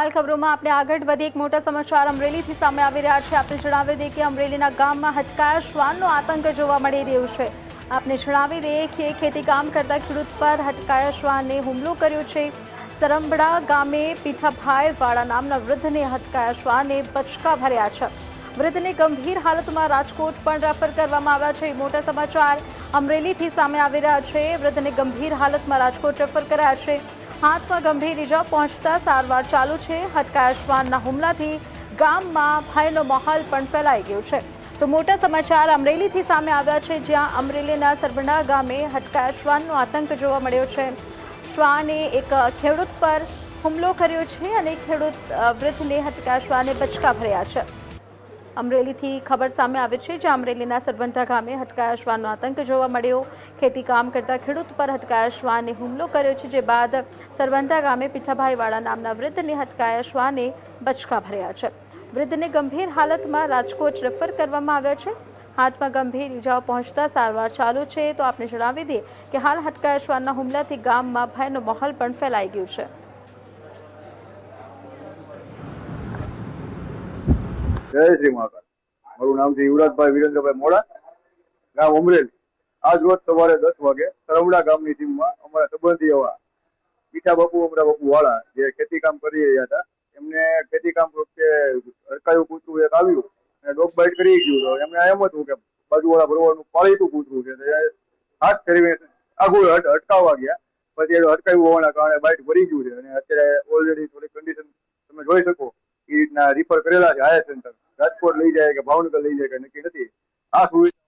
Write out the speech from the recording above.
હાલ ખબરોમાં આપણે આગળ વધી એક મોટા સમાચાર અમરેલીથી સામે આવી રહ્યા છે। આપણે જણાવી દઈએ કે અમરેલીના ગામમાં હટકાયા શ્વાનનો આતંક જોવા મળી રહ્યો છે। આપને જણાવી દઈએ કે ખેતીકામ કરતા ખેડૂત પર હટકાયા શ્વાને હુમલો કર્યો છે। સરંબડા ગામે પીઠાભાઈ વાળા નામના વૃદ્ધને હટકાયા શ્વાને બચકા ભર્યા છે। વૃદ્ધને ગંભીર હાલતમાં રાજકોટ પણ રેફર કરવામાં આવ્યા છે। મોટા સમાચાર અમરેલીથી સામે આવી રહ્યા છે। વૃદ્ધને ગંભીર હાલતમાં રાજકોટ રેફર કરાયા છે। હાથમાં ગંભીર ઈજા પહોંચતા સારવાર ચાલુ છે। હટકાયા શ્વાનના હુમલાથી ગામમાં ભયનો માહોલ પણ ફેલાઈ ગયો છે। તો મોટા સમાચાર અમરેલીથી સામે આવ્યા છે, જ્યાં અમરેલીના સરબડા ગામે હટકાયા શ્વાનનો આતંક જોવા મળ્યો છે। શ્વાને એક ખેડૂત પર હુમલો કર્યો છે અને ખેડૂત વૃદ્ધને હટકાયા શ્વાને બચકા ભર્યા છે। અમરેલીથી ખબર સામે આવે છે, જ્યાં અમરેલીના સરબંટા ગામે હટકાયા શ્વાનનો આતંક જોવા મળ્યો। ખેતી કામ કરતા ખેડૂત પર હટકાયા શ્વાને હુમલો કર્યો છે, જે બાદ સરબંટા ગામે પીઠાભાઈ વાળા નામના વૃદ્ધને હટકાયા શ્વાને બચકા ભર્યા છે। વૃદ્ધને ગંભીર હાલતમાં રાજકોટ રેફર કરવામાં આવ્યા છે। હાથમાં ગંભીર ઈજાઓ પહોંચતા સારવાર ચાલુ છે। તો આપણે જણાવી દઈએ કે હાલ હટકાયા શ્વાનના હુમલાથી ગામમાં ભયનો માહોલ પણ ફેલાઈ ગયો છે। જય શ્રી મહાકાલ। મારું નામ છે યુવરાજભાઈ વિરેન્દ્રભાઈ મોડા, ગામ અમરેલી। આજ રોજ સવારે 10 વાગે સરવડા ગામની સીમમાં અમારા સંબંધી એવા પીઠા બાપુ અમરા બાપુ વાળા જે ખેતી કામ કરી રહ્યા હતા, એમને ખેતી કામ વખતે અડકાયું કૂતરું એક આવ્યું અને ડોગ બાઇટ કરી ગયું। તો એમને એમ હતું કે બાજુવાળા ભરવાનું પાળીતું કૂતરું છે, હાથ ફેરવી આગળ અટકાવવા ગયા, પછી અટકાયું હોવાના કારણે બાઇટ ભરી ગયું છે અને અત્યારે ઓલરેડી થોડી કન્ડિશન તમે જોઈ શકો એ રીતના રિફર કરેલા છે। હાયર સેન્ટર રાજકોટ લઈ જાય કે ભાવનગર લઈ જાય કે નક્કી નથી। આ સુવિધા